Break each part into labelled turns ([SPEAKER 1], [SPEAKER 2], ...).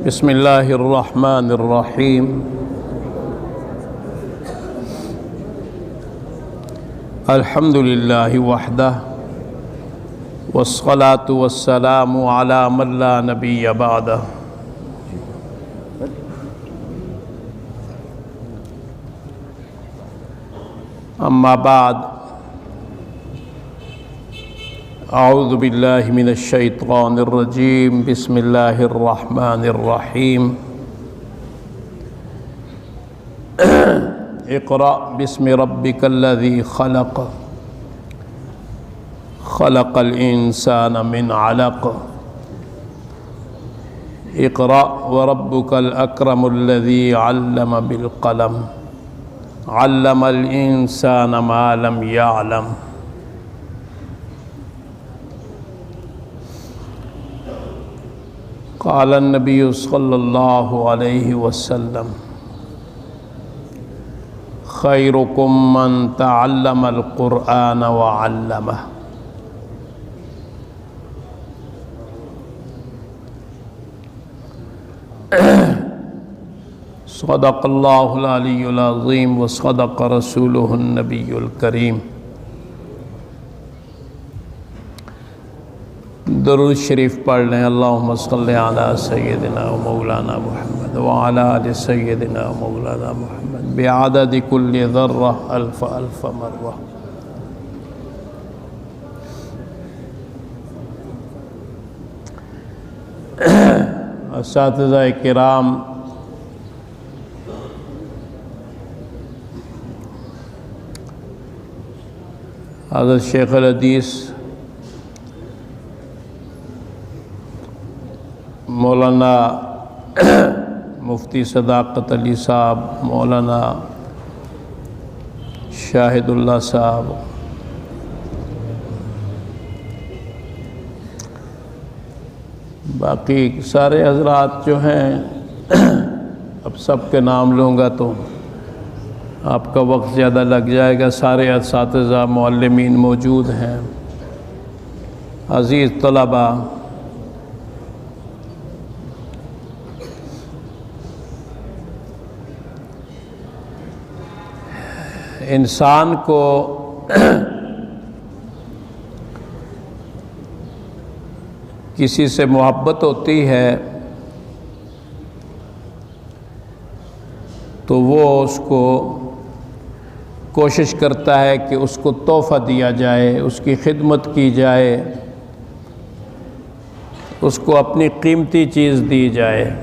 [SPEAKER 1] بسم اللہ الرحمن الرحیم الحمد للہ وحدہ والصلاة والسلام علی من لا نبی بعدہ اما بعد اعوذ باللہ من الشیطان الرجیم بسم اللہ الرحمن الرحیم اقرأ بسم ربک الذی خلق خلق الانسان من علق اقرأ وربک الاکرم الذی علم بالقلم علم الانسان ما لم يعلم قال النبی صلی اللہ علیہ وسلم خیرکم من تعلم القرآن وعلمہ صدق اللہ العلی العظیم وصدق رسولہ النبی الکریم۔ درود شریف پڑھ لیں۔ اللہم صلی علی سیدنا و مولانا محمد وعلی آل سیدنا و مولانا محمد بعدد کل ذرہ الف الف مرہ۔ اساتذہ کرام، حضرت شیخ الحدیث مولانا مفتی صداقت علی صاحب، مولانا شاہد اللہ صاحب، باقی سارے حضرات جو ہیں، اب سب کے نام لوں گا تو آپ کا وقت زیادہ لگ جائے گا۔ سارے اساتذہ معلمین موجود ہیں، عزیز طلباء، انسان کو کسی سے محبت ہوتی ہے تو وہ اس کو کوشش کرتا ہے کہ اس کو تحفہ دیا جائے، اس کی خدمت کی جائے، اس کو اپنی قیمتی چیز دی جائے۔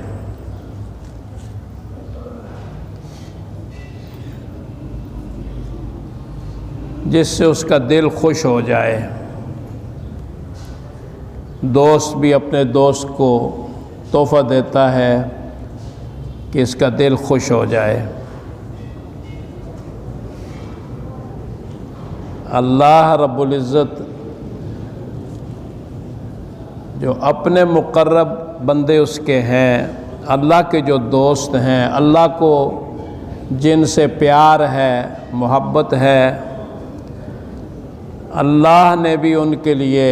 [SPEAKER 1] جس سے اس کا دل خوش ہو جائے۔ دوست بھی اپنے دوست کو تحفہ دیتا ہے کہ اس کا دل خوش ہو جائے۔ اللہ رب العزت جو اپنے مقرب بندے اس کے ہیں، اللہ کے جو دوست ہیں، اللہ کو جن سے پیار ہے، محبت ہے، اللہ نے بھی ان کے لیے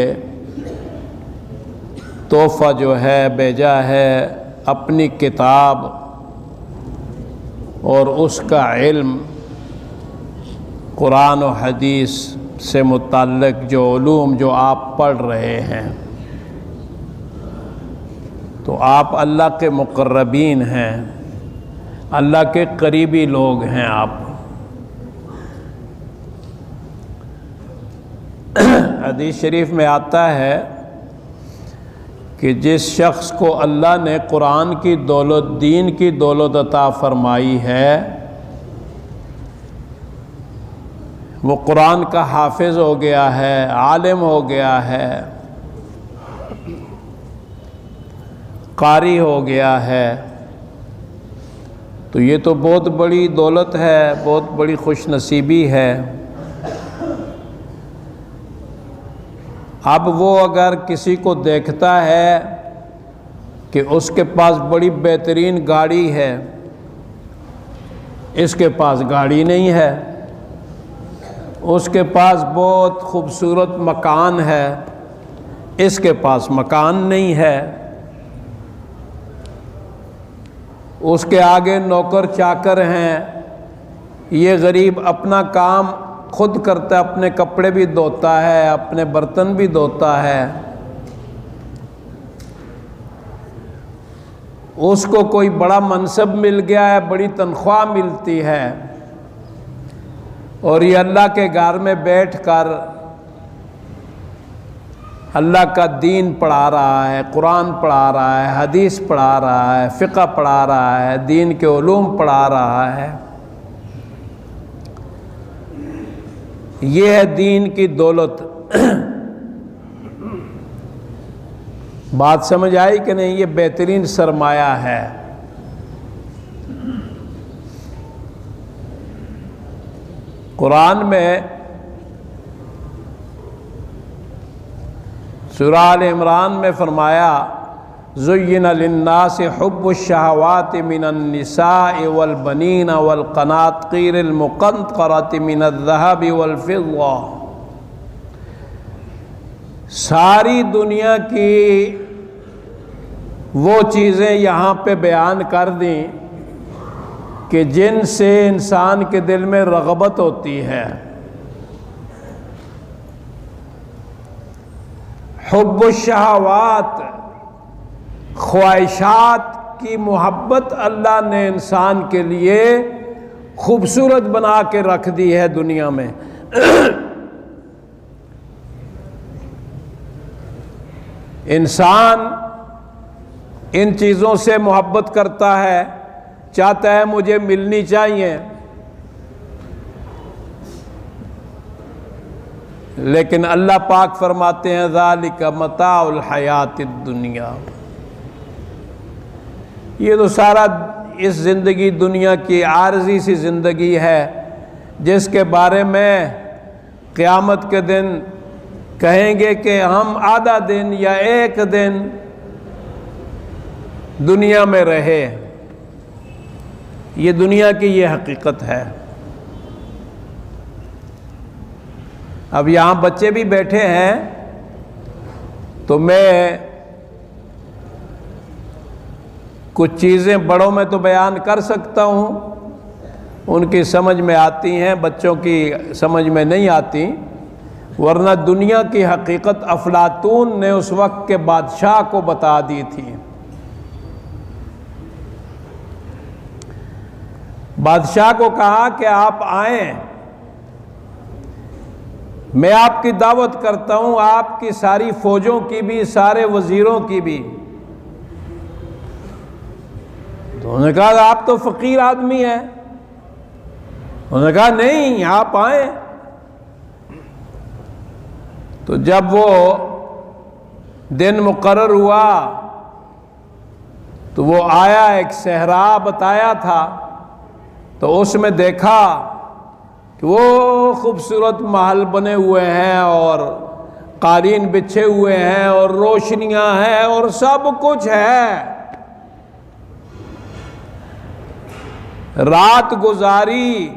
[SPEAKER 1] تحفہ جو ہے بھیجا ہے، اپنی کتاب اور اس کا علم، قرآن و حدیث سے متعلق جو علوم جو آپ پڑھ رہے ہیں، تو آپ اللہ کے مقربین ہیں، اللہ کے قریبی لوگ ہیں آپ۔ حدیث شریف میں آتا ہے کہ جس شخص کو اللہ نے قرآن کی دولت، دین کی دولت عطا فرمائی ہے، وہ قرآن کا حافظ ہو گیا ہے، عالم ہو گیا ہے، قاری ہو گیا ہے، تو یہ تو بہت بڑی دولت ہے، بہت بڑی خوش نصیبی ہے۔ اب وہ اگر کسی کو دیکھتا ہے کہ اس کے پاس بڑی بہترین گاڑی ہے، اس کے پاس گاڑی نہیں ہے، اس کے پاس بہت خوبصورت مکان ہے، اس کے پاس مکان نہیں ہے، اس کے آگے نوکر چاکر ہیں، یہ غریب اپنا کام خود کرتا ہے، اپنے کپڑے بھی دھوتا ہے، اپنے برتن بھی دھوتا ہے، اس کو کوئی بڑا منصب مل گیا ہے، بڑی تنخواہ ملتی ہے، اور یہ اللہ کے گھر میں بیٹھ کر اللہ کا دین پڑھا رہا ہے، قرآن پڑھا رہا ہے، حدیث پڑھا رہا ہے، فقہ پڑھا رہا ہے، دین کے علوم پڑھا رہا ہے۔ یہ ہے دین کی دولت۔ بات سمجھ آئی کہ نہیں؟ یہ بہترین سرمایہ ہے۔ قرآن میں سورہ آل عمران میں فرمایا زُيِّنَ لِلنَّاسِ حُبُّ الشَّهَوَاتِ مِنَ النِّسَاءِ وَالْبَنِينَ وَالْقَنَاطِيرِ الْمُقَنطَرَةِ مِنَ الذَّهَبِ وَالْفِضَّةِ، ساری دنیا کی وہ چیزیں یہاں پہ بیان کر دیں کہ جن سے انسان کے دل میں رغبت ہوتی ہے۔ حب الشہوات، خواہشات کی محبت اللہ نے انسان کے لیے خوبصورت بنا کے رکھ دی ہے دنیا میں۔ انسان ان چیزوں سے محبت کرتا ہے، چاہتا ہے مجھے ملنی چاہیے، لیکن اللہ پاک فرماتے ہیں ذالک متاع الحیات الدنیا، یہ تو سارا اس زندگی دنیا کی عارضی سی زندگی ہے جس کے بارے میں قیامت کے دن کہیں گے کہ ہم آدھا دن یا ایک دن دنیا میں رہے۔ یہ دنیا کی یہ حقیقت ہے۔ اب یہاں بچے بھی بیٹھے ہیں تو میں کچھ چیزیں بڑوں میں تو بیان کر سکتا ہوں، ان کی سمجھ میں آتی ہیں، بچوں کی سمجھ میں نہیں آتی، ورنہ دنیا کی حقیقت افلاطون نے اس وقت کے بادشاہ کو بتا دی تھی۔ بادشاہ کو کہا کہ آپ آئیں، میں آپ کی دعوت کرتا ہوں، آپ کی ساری فوجوں کی بھی، سارے وزیروں کی بھی۔ تو انہوں نے کہا آپ تو فقیر آدمی ہیں۔ انہوں نے کہا نہیں، آپ آئیں۔ تو جب وہ دن مقرر ہوا تو وہ آیا، ایک صحرا بتایا تھا، تو اس میں دیکھا کہ وہ خوبصورت محل بنے ہوئے ہیں اور قالین بچھے ہوئے ہیں اور روشنیاں ہیں اور سب کچھ ہے۔ رات گزاری،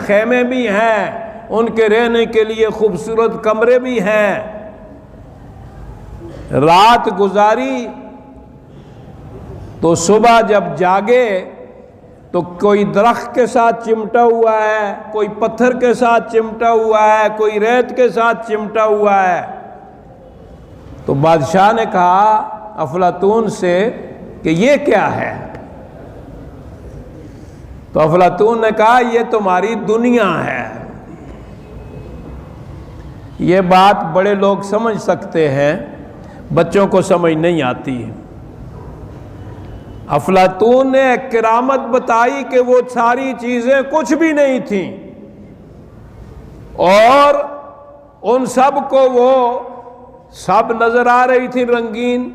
[SPEAKER 1] خیمے بھی ہیں، ان کے رہنے کے لیے خوبصورت کمرے بھی ہیں۔ رات گزاری تو صبح جب جاگے تو کوئی درخت کے ساتھ چمٹا ہوا ہے، کوئی پتھر کے ساتھ چمٹا ہوا ہے، کوئی ریت کے ساتھ چمٹا ہوا ہے۔ تو بادشاہ نے کہا افلاطون سے کہ یہ کیا ہے؟ تو افلاطون نے کہا یہ تمہاری دنیا ہے۔ یہ بات بڑے لوگ سمجھ سکتے ہیں، بچوں کو سمجھ نہیں آتی۔ افلاطون نے ایک کرامت بتائی کہ وہ ساری چیزیں کچھ بھی نہیں تھیں، اور ان سب کو وہ سب نظر آ رہی تھی رنگین۔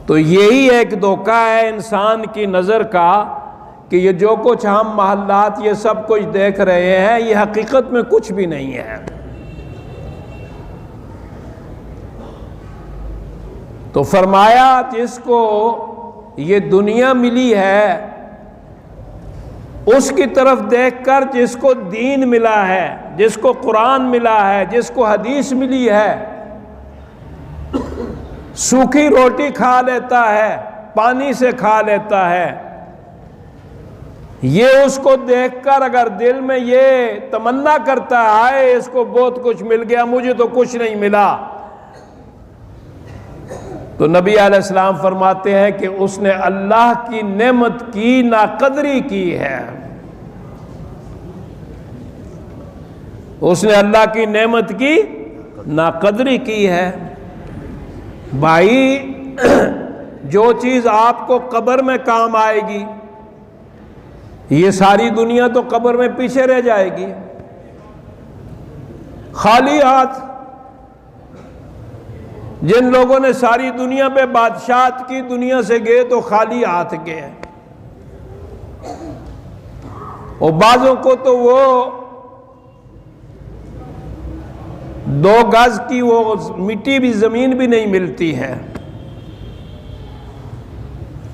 [SPEAKER 1] تو یہی ایک دھوکہ ہے انسان کی نظر کا کہ یہ جو کچھ ہم محلات یہ سب کچھ دیکھ رہے ہیں یہ حقیقت میں کچھ بھی نہیں ہے۔ تو فرمایا جس کو یہ دنیا ملی ہے اس کی طرف دیکھ کر جس کو دین ملا ہے، جس کو قرآن ملا ہے، جس کو حدیث ملی ہے، سوکھی روٹی کھا لیتا ہے، پانی سے کھا لیتا ہے، یہ اس کو دیکھ کر اگر دل میں یہ تمنا کرتا ہے اس کو بہت کچھ مل گیا، مجھے تو کچھ نہیں ملا، تو نبی علیہ السلام فرماتے ہیں کہ اس نے اللہ کی نعمت کی ناقدری کی ہے، اس نے اللہ کی نعمت کی ناقدری کی ہے۔ بھائی جو چیز آپ کو قبر میں کام آئے گی، یہ ساری دنیا تو قبر میں پیچھے رہ جائے گی، خالی ہاتھ۔ جن لوگوں نے ساری دنیا پہ بادشاہت کی، دنیا سے گئے تو خالی ہاتھ گئے، اور بعضوں کو تو وہ 2 گز کی وہ مٹی بھی، زمین بھی نہیں ملتی ہے۔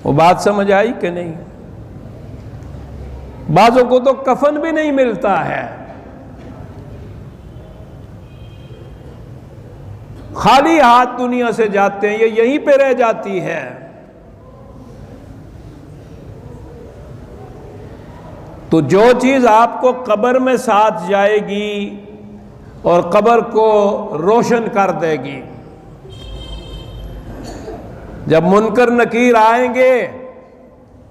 [SPEAKER 1] وہ بات سمجھ آئی کہ نہیں؟ بعضوں کو تو کفن بھی نہیں ملتا ہے، خالی ہاتھ دنیا سے جاتے ہیں، یہ یہیں پہ رہ جاتی ہے۔ تو جو چیز آپ کو قبر میں ساتھ جائے گی اور قبر کو روشن کر دے گی، جب منکر نکیر آئیں گے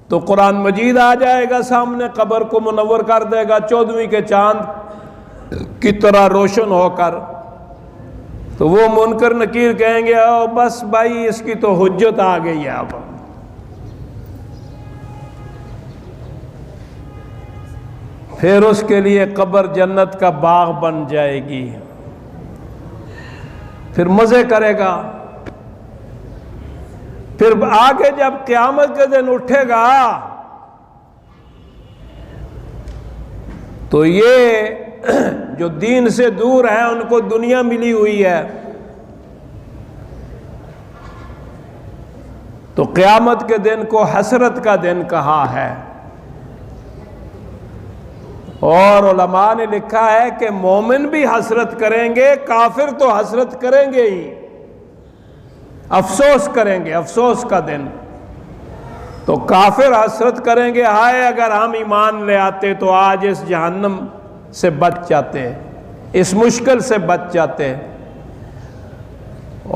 [SPEAKER 1] تو قرآن مجید آ جائے گا سامنے، قبر کو منور کر دے گا 14ویں کے چاند کی طرح روشن ہو کر، تو وہ منکر نکیر کہیں گے او بس بھائی اس کی تو حجت آ گئی ہے اب، پھر اس کے لیے قبر جنت کا باغ بن جائے گی، پھر مزے کرے گا۔ پھر آگے جب قیامت کے دن اٹھے گا تو یہ جو دین سے دور ہیں ان کو دنیا ملی ہوئی ہے، تو قیامت کے دن کو حسرت کا دن کہا ہے۔ اور علماء نے لکھا ہے کہ مومن بھی حسرت کریں گے، کافر تو حسرت کریں گے ہی، افسوس کریں گے، افسوس کا دن۔ تو کافر حسرت کریں گے، ہائے اگر ہم ایمان لے آتے تو آج اس جہنم سے بچ جاتے، اس مشکل سے بچ جاتے۔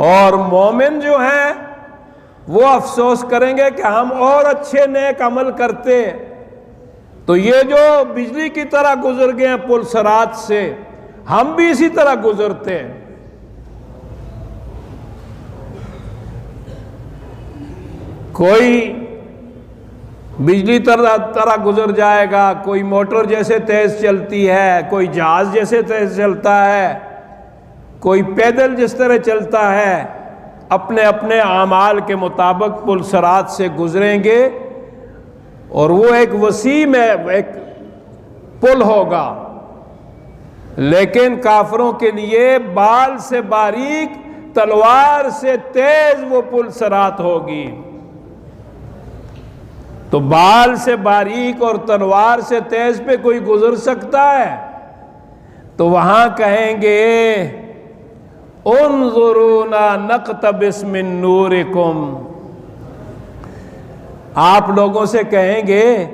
[SPEAKER 1] اور مومن جو ہیں وہ افسوس کریں گے کہ ہم اور اچھے نیک عمل کرتے تو یہ جو بجلی کی طرح گزر گئے ہیں پل صراط سے، ہم بھی اسی طرح گزرتے۔ کوئی بجلی طرح گزر جائے گا، کوئی موٹر جیسے تیز چلتی ہے، کوئی جہاز جیسے تیز چلتا ہے، کوئی پیدل جس طرح چلتا ہے، اپنے اپنے اعمال کے مطابق پل صراط سے گزریں گے، اور وہ ایک وسیع میں ایک پل ہوگا، لیکن کافروں کے لیے بال سے باریک تلوار سے تیز وہ پل صراط ہوگی۔ تو بال سے باریک اور تلوار سے تیز پہ کوئی گزر سکتا ہے؟ تو وہاں کہیں گے انظرونا نقتبس من نورکم، آپ لوگوں سے کہیں گے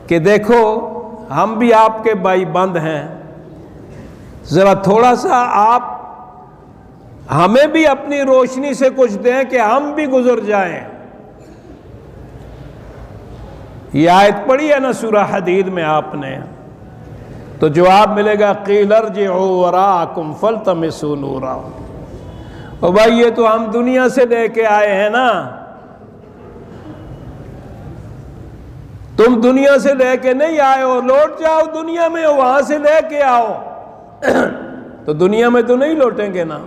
[SPEAKER 1] کہ دیکھو ہم بھی آپ کے بھائی بند ہیں، ذرا تھوڑا سا آپ ہمیں بھی اپنی روشنی سے کچھ دیں کہ ہم بھی گزر جائیں۔ یہ آیت پڑھی ہے نا سورہ حدید میں آپ نے، تو جواب ملے گا قیل ارجعوا وراءکم فالتمسوا نورا۔ اور بھائی یہ تو ہم دنیا سے لے کے آئے ہیں نا، تم دنیا سے لے کے نہیں آئے ہو، لوٹ جاؤ دنیا میں، وہاں سے لے کے آؤ۔ تو دنیا میں تو نہیں لوٹیں گے نا۔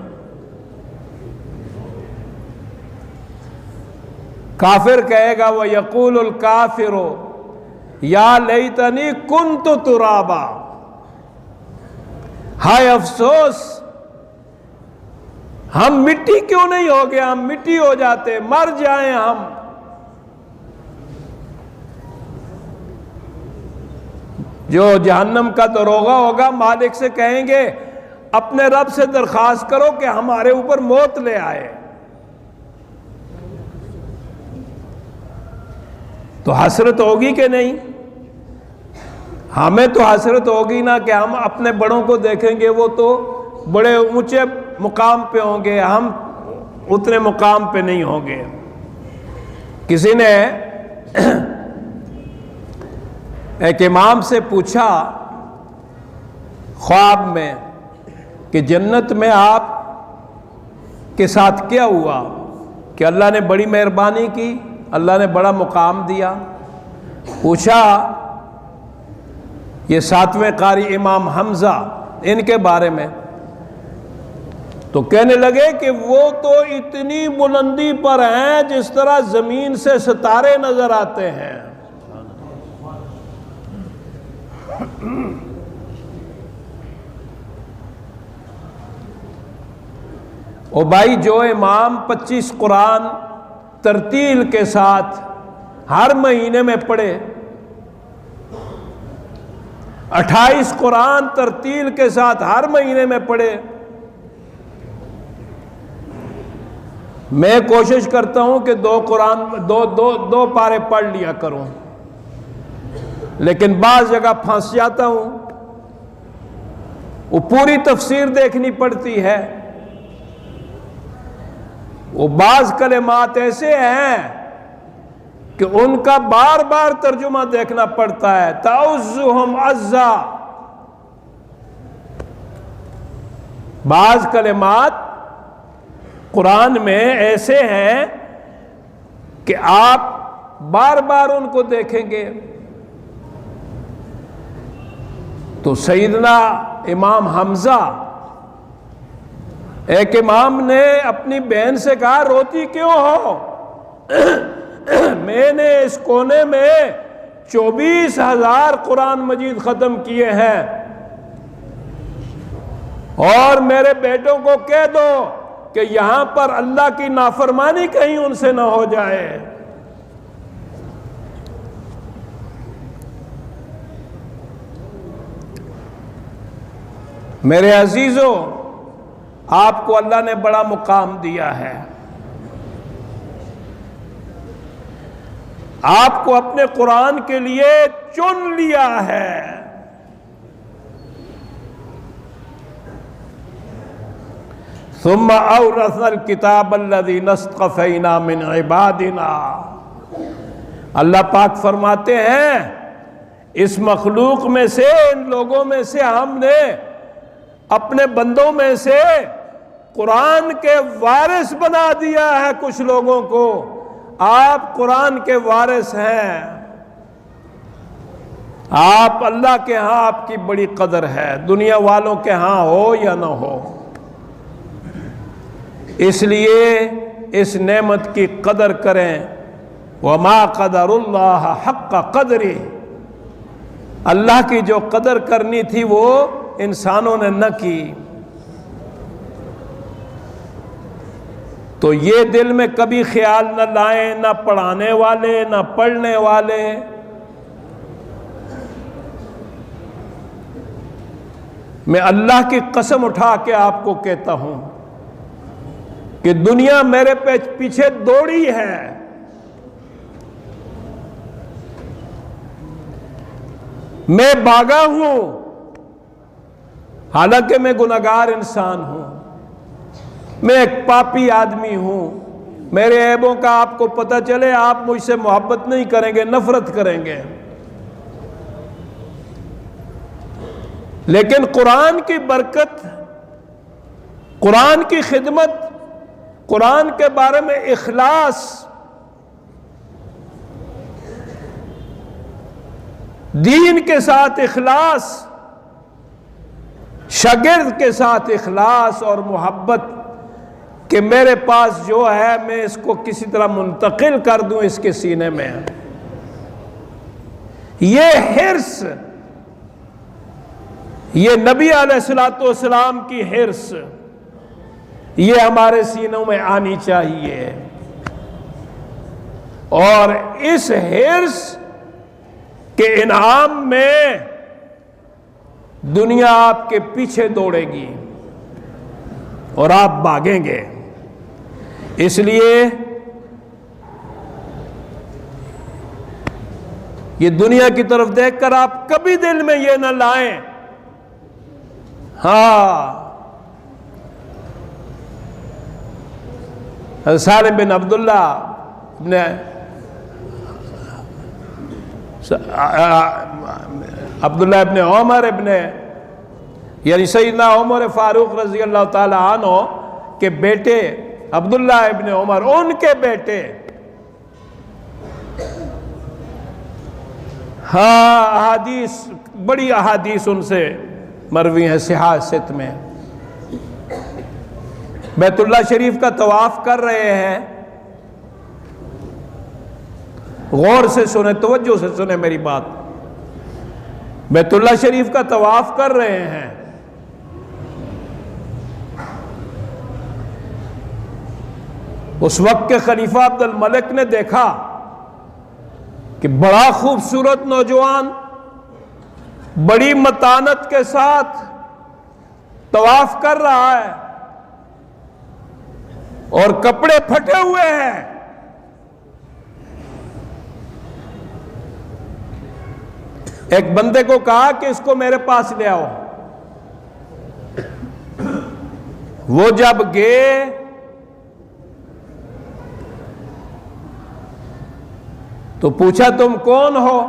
[SPEAKER 1] کافر کہے گا وَيَقُولُ الْكَافِرُ يَا لَيْتَنِي كُنْتُ تُرَابًا، ہائے افسوس ہم مٹی کیوں نہیں ہو گئے، ہم مٹی ہو جاتے، مر جائیں ہم۔ جو جہنم کا دروغہ ہوگا مالک سے کہیں گے اپنے رب سے درخواست کرو کہ ہمارے اوپر موت لے آئے۔ تو حسرت ہوگی کہ نہیں؟ ہمیں تو حسرت ہوگی نا کہ ہم اپنے بڑوں کو دیکھیں گے، وہ تو بڑے اونچے مقام پہ ہوں گے، ہم اتنے مقام پہ نہیں ہوں گے۔ کسی نے ایک امام سے پوچھا خواب میں کہ جنت میں آپ کے ساتھ کیا ہوا کہ اللہ نے بڑی مہربانی کی، اللہ نے بڑا مقام دیا؟ پوچھا یہ 7ویں قاری امام حمزہ ان کے بارے میں، تو کہنے لگے کہ وہ تو اتنی بلندی پر ہیں جس طرح زمین سے ستارے نظر آتے ہیں۔ او بھائی، جو امام 25 قرآن ترتیل کے ساتھ ہر مہینے میں پڑھے، 28 قرآن ترتیل کے ساتھ ہر مہینے میں پڑھے، میں کوشش کرتا ہوں کہ 2 قرآن دو پارے پڑھ لیا کروں، لیکن بعض جگہ پھنس جاتا ہوں، وہ پوری تفسیر دیکھنی پڑتی ہے، وہ بعض کلمات ایسے ہیں کہ ان کا بار بار ترجمہ دیکھنا پڑتا ہے۔ تعوذہم عزا، بعض کلمات قرآن میں ایسے ہیں کہ آپ بار بار ان کو دیکھیں گے۔ تو سیدنا امام حمزہ، ایک امام نے اپنی بہن سے کہا روتی کیوں ہو؟ میں نے اس کونے میں 24,000 قرآن مجید ختم کیے ہیں، اور میرے بیٹوں کو کہہ دو کہ یہاں پر اللہ کی نافرمانی کہیں ان سے نہ ہو جائے۔ میرے عزیزوں، آپ کو اللہ نے بڑا مقام دیا ہے، آپ کو اپنے قرآن کے لیے چن لیا ہے۔ ثم اورثنا الکتاب الذین اصطفینا من عبادنا، اللہ پاک فرماتے ہیں اس مخلوق میں سے، ان لوگوں میں سے ہم نے اپنے بندوں میں سے قرآن کے وارث بنا دیا ہے کچھ لوگوں کو۔ آپ قرآن کے وارث ہیں، آپ اللہ کے ہاں آپ کی بڑی قدر ہے، دنیا والوں کے ہاں ہو یا نہ ہو۔ اس لیے اس نعمت کی قدر کریں۔ وَمَا قَدَرُ اللَّهَ حَقَّ قَدْرِهِ، اللہ کی جو قدر کرنی تھی وہ انسانوں نے نہ کی۔ تو یہ دل میں کبھی خیال نہ لائیں، نہ پڑھانے والے نہ پڑھنے والے، میں اللہ کی قسم اٹھا کے آپ کو کہتا ہوں کہ دنیا میرے پیچھے دوڑی ہے، میں بھاگا ہوں، حالانکہ میں گناہگار انسان ہوں، میں ایک پاپی آدمی ہوں، میرے عیبوں کا آپ کو پتہ چلے آپ مجھ سے محبت نہیں کریں گے، نفرت کریں گے، لیکن قرآن کی برکت، قرآن کی خدمت، قرآن کے بارے میں اخلاص، دین کے ساتھ اخلاص، شاگرد کے ساتھ اخلاص اور محبت کہ میرے پاس جو ہے میں اس کو کسی طرح منتقل کر دوں اس کے سینے میں، یہ حرص، یہ نبی علیہ السلام کی حرص، یہ ہمارے سینوں میں آنی چاہیے، اور اس حرص کے انعام میں دنیا آپ کے پیچھے دوڑے گی اور آپ بھاگیں گے۔ اس لیے یہ دنیا کی طرف دیکھ کر آپ کبھی دل میں یہ نہ لائیں ہاں سالم بن عبداللہ ابن عبداللہ ابن عمر یعنی سیدنا عمر فاروق رضی اللہ تعالی عنہ کے بیٹے عبداللہ ابن عمر، ان کے بیٹے ہاں احادیث، بڑی احادیث ان سے مروی ہیں صحاح ست میں، بیت اللہ شریف کا طواف کر رہے ہیں، غور سے سنیں، توجہ سے سنیں میری بات، بیت اللہ شریف کا طواف کر رہے ہیں، اس وقت کے خلیفہ عبد الملک نے دیکھا کہ بڑا خوبصورت نوجوان بڑی متانت کے ساتھ طواف کر رہا ہے اور کپڑے پھٹے ہوئے ہیں، ایک بندے کو کہا کہ اس کو میرے پاس لے آؤ، وہ جب گئے تو پوچھا تم کون ہو؟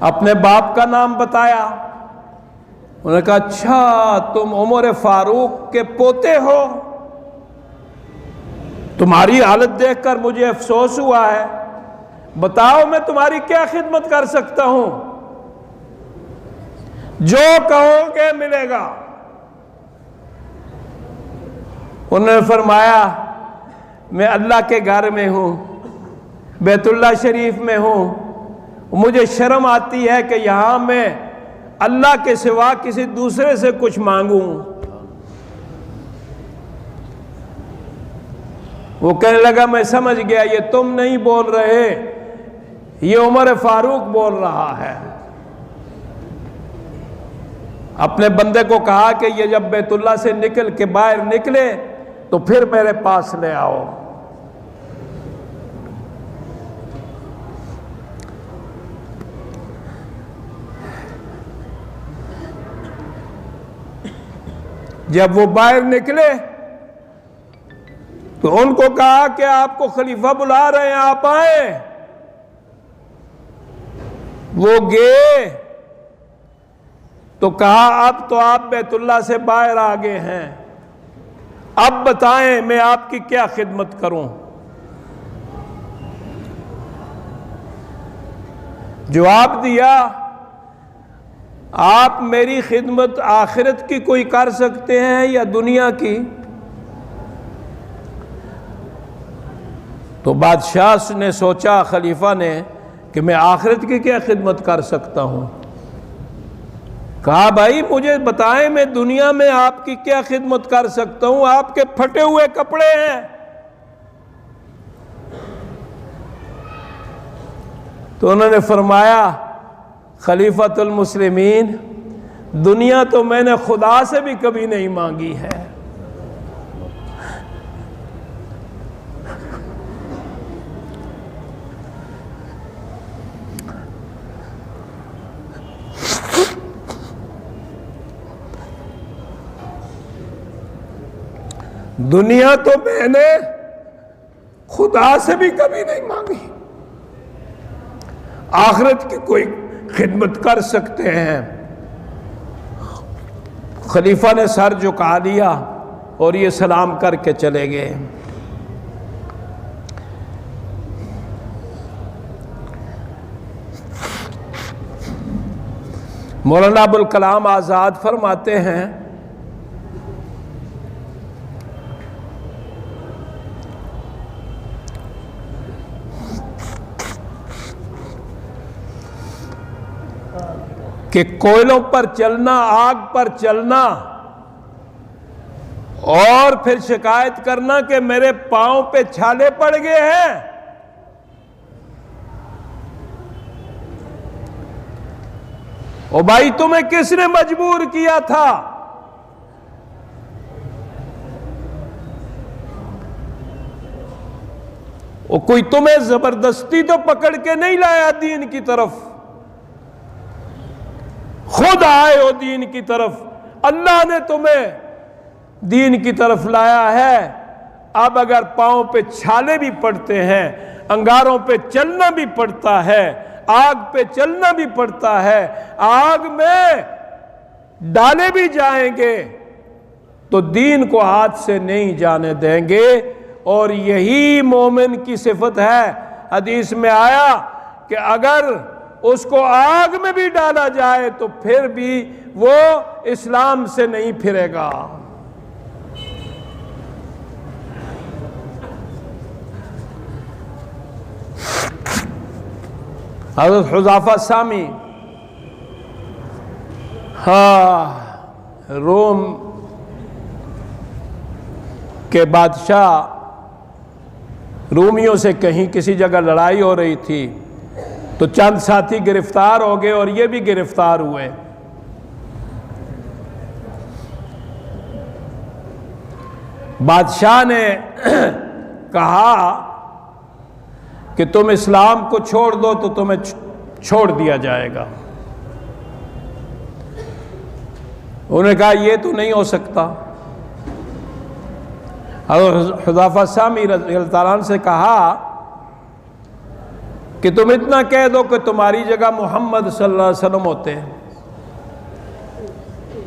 [SPEAKER 1] اپنے باپ کا نام بتایا، انہوں نے کہا اچھا تم عمر فاروق کے پوتے ہو، تمہاری حالت دیکھ کر مجھے افسوس ہوا ہے، بتاؤ میں تمہاری کیا خدمت کر سکتا ہوں؟ جو کہو گے ملے گا۔ انہوں نے فرمایا میں اللہ کے گھر میں ہوں، بیت اللہ شریف میں ہوں، مجھے شرم آتی ہے کہ یہاں میں اللہ کے سوا کسی دوسرے سے کچھ مانگوں۔ وہ کہنے لگا میں سمجھ گیا یہ تم نہیں بول رہے، یہ عمر فاروق بول رہا ہے۔ اپنے بندے کو کہا کہ یہ جب بیت اللہ سے نکل کے باہر نکلے تو پھر میرے پاس لے آؤ۔ جب وہ باہر نکلے تو ان کو کہا کہ آپ کو خلیفہ بلا رہے ہیں، آپ آئیں۔ وہ گئے تو کہا اب تو آپ بیت اللہ سے باہر آ گئے ہیں، اب بتائیں میں آپ کی کیا خدمت کروں؟ جواب دیا آپ میری خدمت آخرت کی کوئی کر سکتے ہیں یا دنیا کی؟ تو بادشاہ نے سوچا، خلیفہ نے، کہ میں آخرت کی کیا خدمت کر سکتا ہوں؟ کہا بھائی مجھے بتائیں میں دنیا میں آپ کی کیا خدمت کر سکتا ہوں؟ آپ کے پھٹے ہوئے کپڑے ہیں۔ تو انہوں نے فرمایا خلیفۃ المسلمین، دنیا تو میں نے خدا سے بھی کبھی نہیں مانگی ہے، دنیا تو میں نے خدا سے بھی کبھی نہیں مانگی، آخرت کی کوئی خدمت کر سکتے ہیں؟ خلیفہ نے سر جھکا لیا اور یہ سلام کر کے چلے گئے۔ مولانا ابوالکلام آزاد فرماتے ہیں کہ کوئلوں پر چلنا، آگ پر چلنا اور پھر شکایت کرنا کہ میرے پاؤں پہ چھالے پڑ گئے ہیں، او بھائی تمہیں کس نے مجبور کیا تھا؟ وہ کوئی تمہیں زبردستی تو پکڑ کے نہیں لایا دین کی طرف، خود آئے ہو دین کی طرف، اللہ نے تمہیں دین کی طرف لایا ہے۔ اب اگر پاؤں پہ چھالے بھی پڑتے ہیں، انگاروں پہ چلنا بھی پڑتا ہے، آگ پہ چلنا بھی پڑتا ہے، آگ میں ڈالے بھی جائیں گے تو دین کو ہاتھ سے نہیں جانے دیں گے۔ اور یہی مومن کی صفت ہے۔ حدیث میں آیا کہ اگر اس کو آگ میں بھی ڈالا جائے تو پھر بھی وہ اسلام سے نہیں پھرے گا۔ حضرت حذیفہ سامی روم کے بادشاہ، رومیوں سے کہیں کسی جگہ لڑائی ہو رہی تھی تو چند ساتھی گرفتار ہو گئے اور یہ بھی گرفتار ہوئے۔ بادشاہ نے کہا کہ تم اسلام کو چھوڑ دو تو تمہیں چھوڑ دیا جائے گا۔ انہوں نے کہا یہ تو نہیں ہو سکتا۔ حضرت حذیفہ سامی رضی اللہ تعالیٰ عنہ سے کہا کہ تم اتنا کہہ دو کہ تمہاری جگہ محمد صلی اللہ علیہ وسلم ہوتے ہیں۔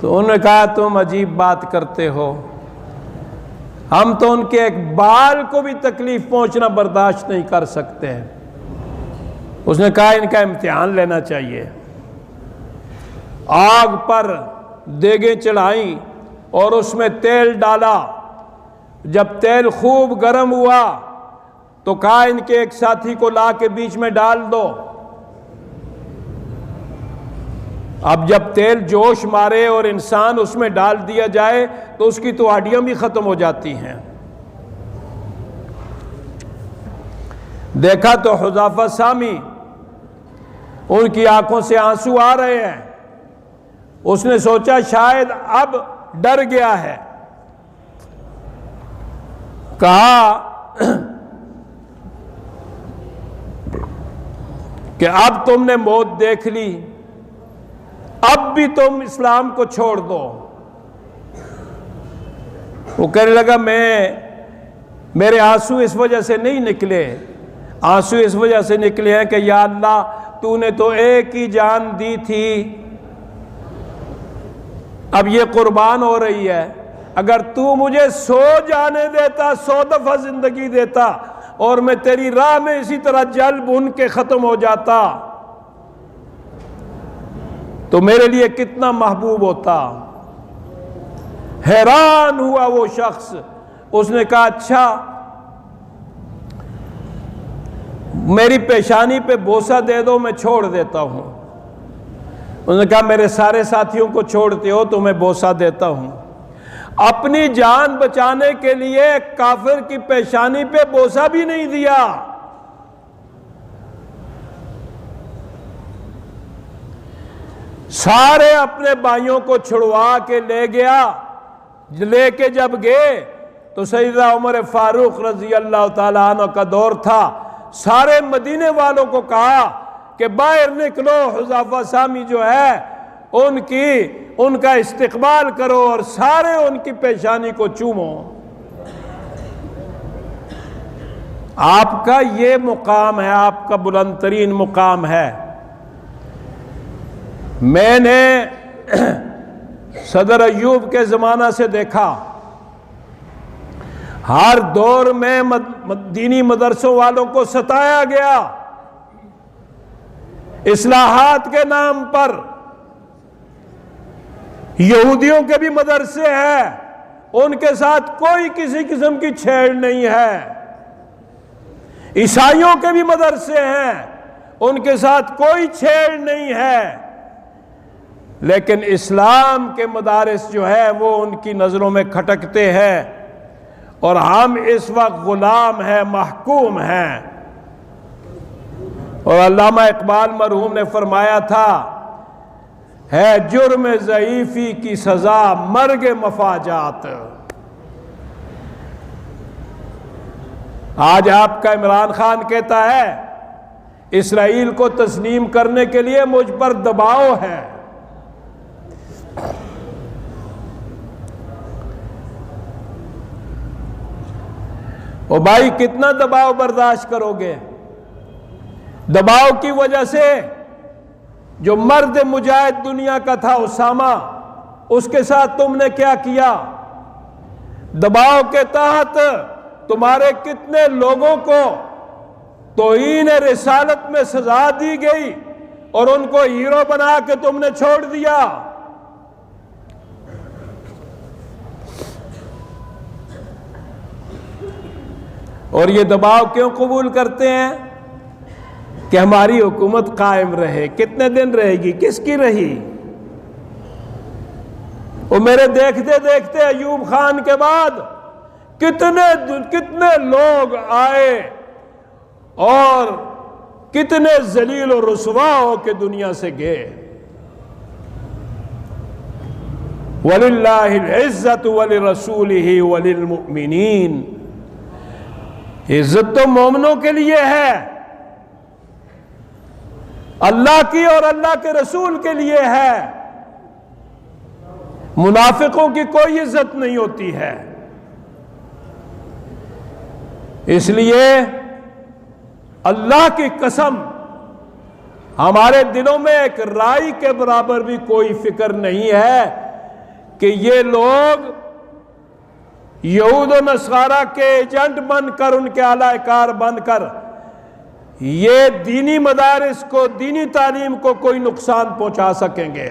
[SPEAKER 1] تو انہوں نے کہا تم عجیب بات کرتے ہو، ہم تو ان کے ایک بال کو بھی تکلیف پہنچنا برداشت نہیں کر سکتے ہیں۔ اس نے کہا ان کا امتحان لینا چاہیے۔ آگ پر دیگیں چڑھائیں اور اس میں تیل ڈالا۔ جب تیل خوب گرم ہوا تو کہا ان کے ایک ساتھی کو لا کے بیچ میں ڈال دو۔ اب جب تیل جوش مارے اور انسان اس میں ڈال دیا جائے تو اس کی تو ہڈیاں بھی ختم ہو جاتی ہیں۔ دیکھا تو حذیفہ سامی، ان کی آنکھوں سے آنسو آ رہے ہیں۔ اس نے سوچا شاید اب ڈر گیا ہے۔ کہا کہ اب تم نے موت دیکھ لی، اب بھی تم اسلام کو چھوڑ دو۔ وہ کہنے لگا میرے آنسو اس وجہ سے نہیں نکلے، آنسو اس وجہ سے نکلے ہیں کہ یا اللہ تو نے تو ایک ہی جان دی تھی، اب یہ قربان ہو رہی ہے۔ اگر تو مجھے 100 جانے دیتا، 100 دفعہ زندگی دیتا اور میں تیری راہ میں اسی طرح جل بھن کے ختم ہو جاتا تو میرے لیے کتنا محبوب ہوتا۔ حیران ہوا وہ شخص۔ اس نے کہا اچھا میری پیشانی پہ بوسہ دے دو، میں چھوڑ دیتا ہوں۔ انہوں نے کہا میرے سارے ساتھیوں کو چھوڑتے ہو تو میں بوسہ دیتا ہوں۔ اپنی جان بچانے کے لیے کافر کی پیشانی پہ بوسہ بھی نہیں دیا۔ سارے اپنے بھائیوں کو چھڑوا کے لے گیا۔ لے کے جب گئے تو سیدنا عمر فاروق رضی اللہ تعالیٰ عنہ کا دور تھا۔ سارے مدینے والوں کو کہا کہ باہر نکلو، حذیفہ سامی جو ہے ان کا استقبال کرو اور سارے ان کی پیشانی کو چومو۔ آپ کا یہ مقام ہے، آپ کا بلند ترین مقام ہے۔ میں نے صدر ایوب کے زمانہ سے دیکھا، ہر دور میں دینی مدرسوں والوں کو ستایا گیا اصلاحات کے نام پر۔ یہودیوں کے بھی مدرسے ہیں، ان کے ساتھ کوئی کسی قسم کی چھیڑ نہیں ہے۔ عیسائیوں کے بھی مدرسے ہیں، ان کے ساتھ کوئی چھیڑ نہیں ہے۔ لیکن اسلام کے مدارس جو ہے وہ ان کی نظروں میں کھٹکتے ہیں، اور ہم اس وقت غلام ہیں، محکوم ہیں۔ اور علامہ اقبال مرحوم نے فرمایا تھا، ہے جرم ضعیفی کی سزا مرگ مفاجات۔ آج آپ کا عمران خان کہتا ہے اسرائیل کو تسلیم کرنے کے لیے مجھ پر دباؤ ہے۔ او بھائی کتنا دباؤ برداشت کرو گے؟ دباؤ کی وجہ سے جو مرد مجاہد دنیا کا تھا اسامہ، اس کے ساتھ تم نے کیا کیا؟ دباؤ کے تحت تمہارے کتنے لوگوں کو توہین رسالت میں سزا دی گئی اور ان کو ہیرو بنا کے تم نے چھوڑ دیا۔ اور یہ دباؤ کیوں قبول کرتے ہیں؟ کہ ہماری حکومت قائم رہے۔ کتنے دن رہے گی؟ کس کی رہی؟ وہ میرے دیکھتے دیکھتے ایوب خان کے بعد کتنے لوگ آئے اور کتنے ذلیل و رسوا ہو کے دنیا سے گئے۔ وَلِلَّهِ الْعِزَّةُ وَلِرَسُولِهِ وَلِلْمُؤْمِنِينَ، عزت تو مومنوں کے لیے ہے، اللہ کی اور اللہ کے رسول کے لیے ہے، منافقوں کی کوئی عزت نہیں ہوتی ہے۔ اس لیے اللہ کی قسم ہمارے دلوں میں ایک رائی کے برابر بھی کوئی فکر نہیں ہے کہ یہ لوگ یہود و نصارہ کے ایجنٹ بن کر، ان کے اعلی کار بن کر یہ دینی مدارس کو، دینی تعلیم کو کوئی نقصان پہنچا سکیں گے۔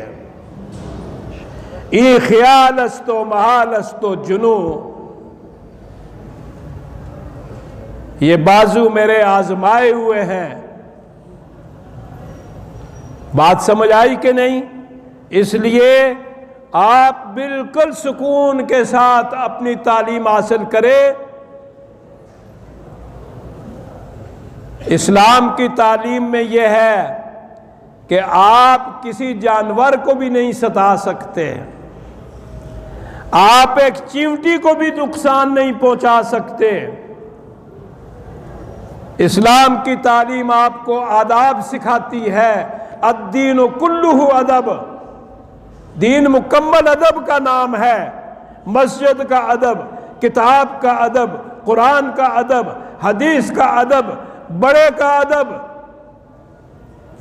[SPEAKER 1] ای خیال است و محال است و جنو، یہ بازو میرے آزمائے ہوئے ہیں۔ بات سمجھ آئی کہ نہیں؟ اس لیے آپ بالکل سکون کے ساتھ اپنی تعلیم حاصل کریں۔ اسلام کی تعلیم میں یہ ہے کہ آپ کسی جانور کو بھی نہیں ستا سکتے، آپ ایک چیونٹی کو بھی نقصان نہیں پہنچا سکتے۔ اسلام کی تعلیم آپ کو آداب سکھاتی ہے۔ الدین کلہ ادب، دین مکمل ادب کا نام ہے۔ مسجد کا ادب، کتاب کا ادب، قرآن کا ادب، حدیث کا ادب، بڑے کا ادب،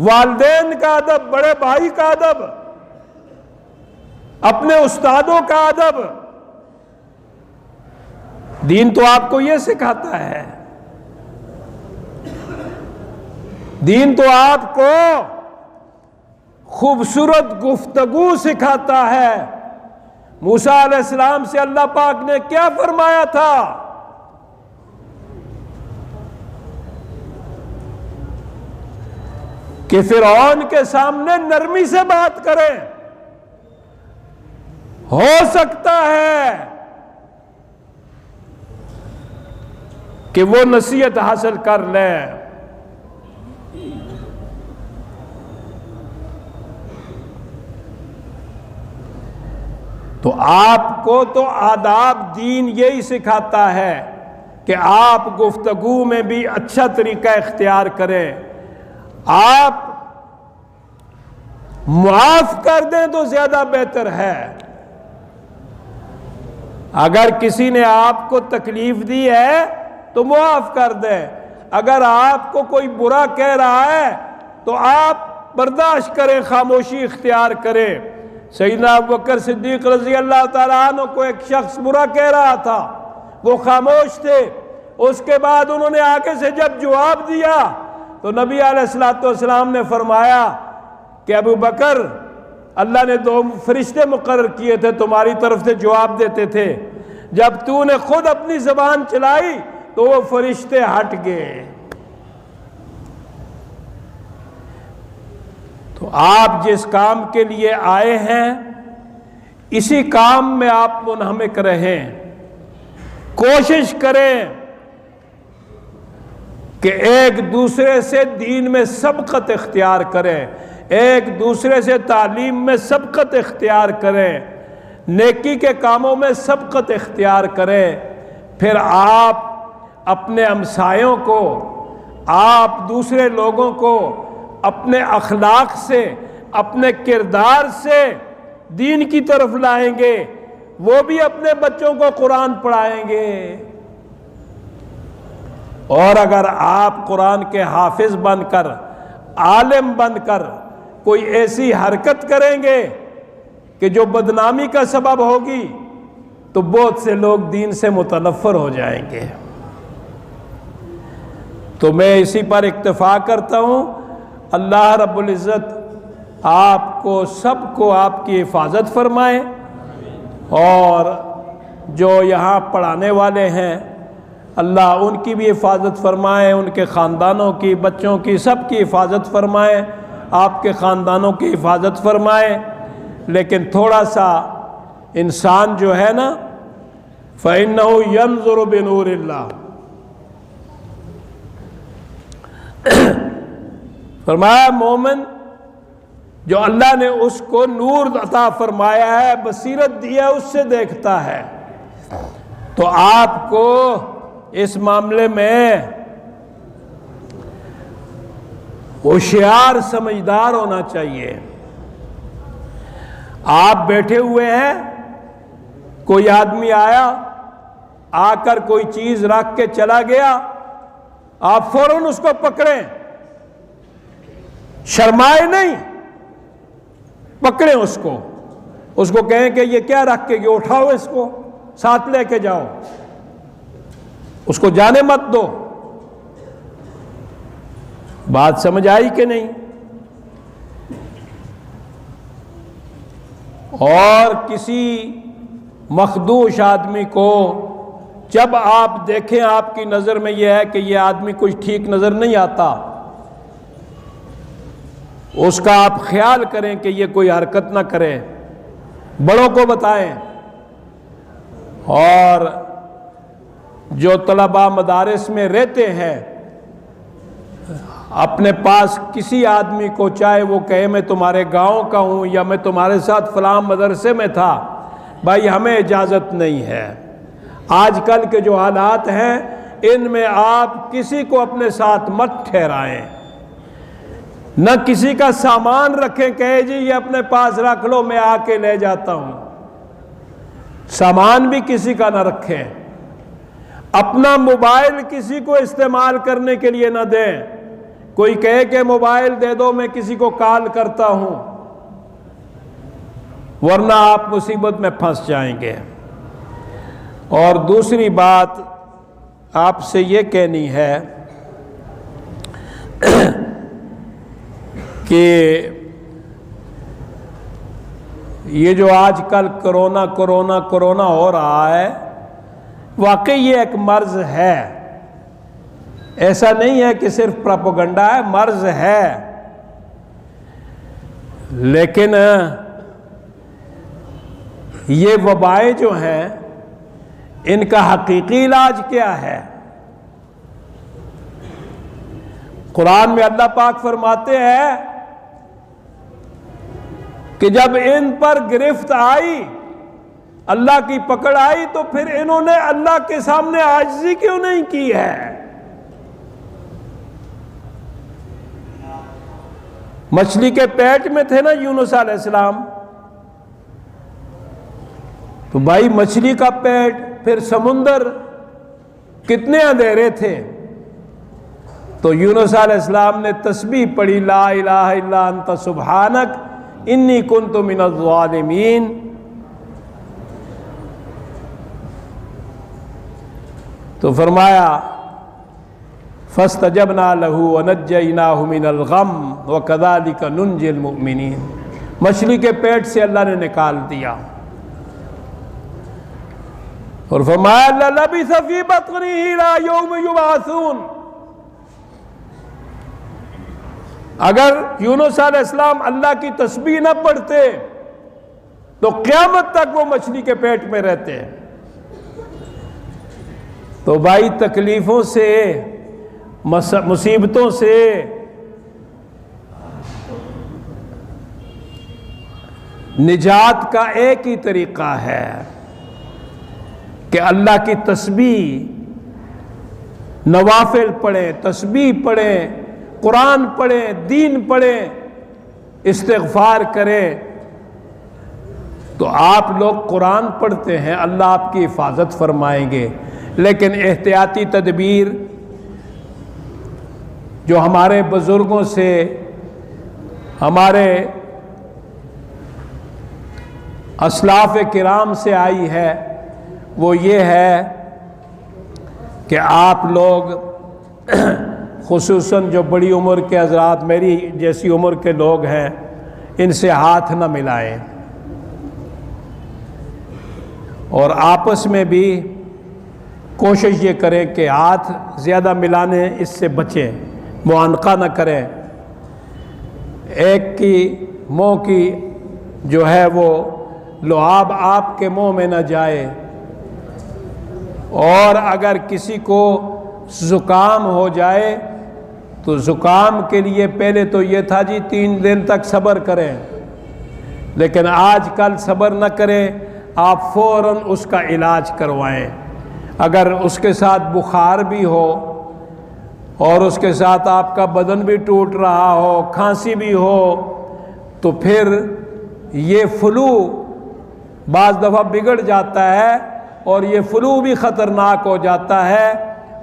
[SPEAKER 1] والدین کا ادب، بڑے بھائی کا ادب، اپنے استادوں کا ادب، دین تو آپ کو یہ سکھاتا ہے۔ دین تو آپ کو خوبصورت گفتگو سکھاتا ہے۔ موسیٰ علیہ السلام سے اللہ پاک نے کیا فرمایا تھا؟ کہ فرعون کے سامنے نرمی سے بات کریں، ہو سکتا ہے کہ وہ نصیحت حاصل کر لیں۔ تو آپ کو تو آداب دین یہی سکھاتا ہے کہ آپ گفتگو میں بھی اچھا طریقہ اختیار کریں۔ آپ معاف کر دیں تو زیادہ بہتر ہے۔ اگر کسی نے آپ کو تکلیف دی ہے تو معاف کر دیں۔ اگر آپ کو کوئی برا کہہ رہا ہے تو آپ برداشت کریں، خاموشی اختیار کریں۔ سیدنا ابوبکر صدیق رضی اللہ تعالیٰ عنہ کو ایک شخص برا کہہ رہا تھا، وہ خاموش تھے۔ اس کے بعد انہوں نے آگے سے جب جواب دیا تو نبی علیہ السلام نے فرمایا کہ ابوبکر، اللہ نے 2 فرشتے مقرر کیے تھے تمہاری طرف سے جواب دیتے تھے، جب تو نے خود اپنی زبان چلائی تو وہ فرشتے ہٹ گئے۔ تو آپ جس کام کے لیے آئے ہیں اسی کام میں آپ منہمک رہیں، کوشش کریں کہ ایک دوسرے سے دین میں سبقت اختیار کریں، ایک دوسرے سے تعلیم میں سبقت اختیار کریں، نیکی کے کاموں میں سبقت اختیار کریں۔ پھر آپ اپنے ہمسایوں کو، آپ دوسرے لوگوں کو اپنے اخلاق سے، اپنے کردار سے دین کی طرف لائیں گے، وہ بھی اپنے بچوں کو قرآن پڑھائیں گے۔ اور اگر آپ قرآن کے حافظ بن کر، عالم بن کر کوئی ایسی حرکت کریں گے کہ جو بدنامی کا سبب ہوگی، تو بہت سے لوگ دین سے متنفر ہو جائیں گے۔ تو میں اسی پر اکتفا کرتا ہوں۔ اللہ رب العزت آپ کو سب کو آپ کی حفاظت فرمائے، اور جو یہاں پڑھانے والے ہیں اللہ ان کی بھی حفاظت فرمائے، ان کے خاندانوں کی، بچوں کی، سب کی حفاظت فرمائے، آپ کے خاندانوں کی حفاظت فرمائے۔ لیکن تھوڑا سا انسان جو ہے نا، فَإِنَّهُ يَنظُرُ بِنُورِ اللَّهِ، فرمایا مومن جو اللہ نے اس کو نور عطا فرمایا ہے، بصیرت دیا، اس سے دیکھتا ہے۔ تو آپ کو اس معاملے میں ہوشیار، سمجھدار ہونا چاہیے۔ آپ بیٹھے ہوئے ہیں، کوئی آدمی آیا، آ کر کوئی چیز رکھ کے چلا گیا، آپ فوراً اس کو پکڑیں، شرمائے نہیں، پکڑیں اس کو کہیں کہ یہ کیا رکھ کے گئے، اٹھاؤ اس کو، ساتھ لے کے جاؤ، اس کو جانے مت دو۔ بات سمجھ آئی کہ نہیں؟ اور کسی مخدوش آدمی کو جب آپ دیکھیں، آپ کی نظر میں یہ ہے کہ یہ آدمی کچھ ٹھیک نظر نہیں آتا، اس کا آپ خیال کریں کہ یہ کوئی حرکت نہ کرے، بڑوں کو بتائیں۔ اور جو طلباء مدارس میں رہتے ہیں، اپنے پاس کسی آدمی کو، چاہے وہ کہے میں تمہارے گاؤں کا ہوں یا میں تمہارے ساتھ فلاں مدرسے میں تھا، بھائی ہمیں اجازت نہیں ہے۔ آج کل کے جو حالات ہیں، ان میں آپ کسی کو اپنے ساتھ مت ٹھہرائیں، نہ کسی کا سامان رکھیں، کہے جی یہ اپنے پاس رکھ لو، میں آ کے لے جاتا ہوں۔ سامان بھی کسی کا نہ رکھیں، اپنا موبائل کسی کو استعمال کرنے کے لیے نہ دیں۔ کوئی کہے کہ موبائل دے دو، میں کسی کو کال کرتا ہوں، ورنہ آپ مصیبت میں پھنس جائیں گے۔ اور دوسری بات آپ سے یہ کہنی ہے کہ یہ جو آج کل کرونا ہو رہا ہے، واقعی یہ ایک مرض ہے، ایسا نہیں ہے کہ صرف پروپیگنڈا ہے، مرض ہے۔ لیکن یہ وبائیں جو ہیں، ان کا حقیقی علاج کیا ہے؟ قرآن میں اللہ پاک فرماتے ہیں کہ جب ان پر گرفت آئی، اللہ کی پکڑ آئی، تو پھر انہوں نے اللہ کے سامنے عاجزی کیوں نہیں کی ہے؟ مچھلی کے پیٹ میں تھے نا یونس علیہ السلام، تو بھائی مچھلی کا پیٹ، پھر سمندر، کتنے اندھیرے تھے۔ تو یونس علیہ السلام نے تسبیح پڑھی، لا الہ الا انت سبحانک انی کنت من الظالمین۔ تو فرمایا فاستجبنا له ونجیناہ من الغم وکذالک ننجی المؤمنین، مچھلی کے پیٹ سے اللہ نے نکال دیا، اور فرمایا للبث فی بطنہ الی یوم یبعثون۔ اگر یونس علیہ السلام اللہ کی تسبیح نہ پڑھتے تو قیامت تک وہ مچھلی کے پیٹ میں رہتے۔ تو بھائی تکلیفوں سے، مصیبتوں سے نجات کا ایک ہی طریقہ ہے کہ اللہ کی تسبیح نوافل پڑھیں، تسبیح پڑھیں، قرآن پڑھیں، دین پڑھیں، استغفار کریں۔ تو آپ لوگ قرآن پڑھتے ہیں، اللہ آپ کی حفاظت فرمائیں گے، لیکن احتیاطی تدبیر جو ہمارے بزرگوں سے، ہمارے اسلاف کرام سے آئی ہے، وہ یہ ہے کہ آپ لوگ خصوصاً جو بڑی عمر کے حضرات، میری جیسی عمر کے لوگ ہیں، ان سے ہاتھ نہ ملائیں، اور آپس میں بھی کوشش یہ کریں کہ ہاتھ زیادہ ملانے اس سے بچیں، معانقہ نہ کریں، ایک کی منہ کی جو ہے وہ لعاب آپ کے منہ میں نہ جائے، اور اگر کسی کو زکام ہو جائے تو زکام کے لیے پہلے تو یہ تھا جی 3 دن تک صبر کریں، لیکن آج کل صبر نہ کریں، آپ فوراً اس کا علاج کروائیں۔ اگر اس کے ساتھ بخار بھی ہو اور اس کے ساتھ آپ کا بدن بھی ٹوٹ رہا ہو، کھانسی بھی ہو، تو پھر یہ فلو بعض دفعہ بگڑ جاتا ہے، اور یہ فلو بھی خطرناک ہو جاتا ہے،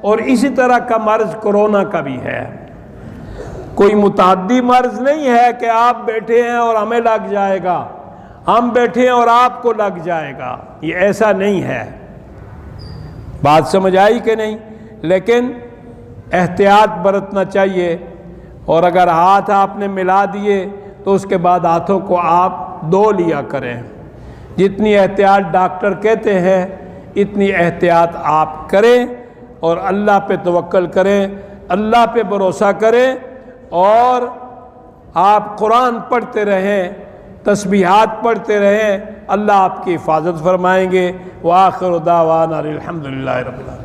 [SPEAKER 1] اور اسی طرح کا مرض کورونا کا بھی ہے۔ کوئی متعدی مرض نہیں ہے کہ آپ بیٹھے ہیں اور ہمیں لگ جائے گا، ہم بیٹھے ہیں اور آپ کو لگ جائے گا، یہ ایسا نہیں ہے۔ بات سمجھ آئی کہ نہیں؟ لیکن احتیاط برتنا چاہیے، اور اگر ہاتھ آپ نے ملا دیے تو اس کے بعد ہاتھوں کو آپ دھو لیا کریں۔ جتنی احتیاط ڈاکٹر کہتے ہیں اتنی احتیاط آپ کریں، اور اللہ پہ توکل کریں، اللہ پہ بھروسہ کریں، اور آپ قرآن پڑھتے رہیں، تسبیحات پڑھتے رہیں، اللہ آپ کی حفاظت فرمائیں گے۔ وآخر دعوانا الحمدللہ رب العالمین۔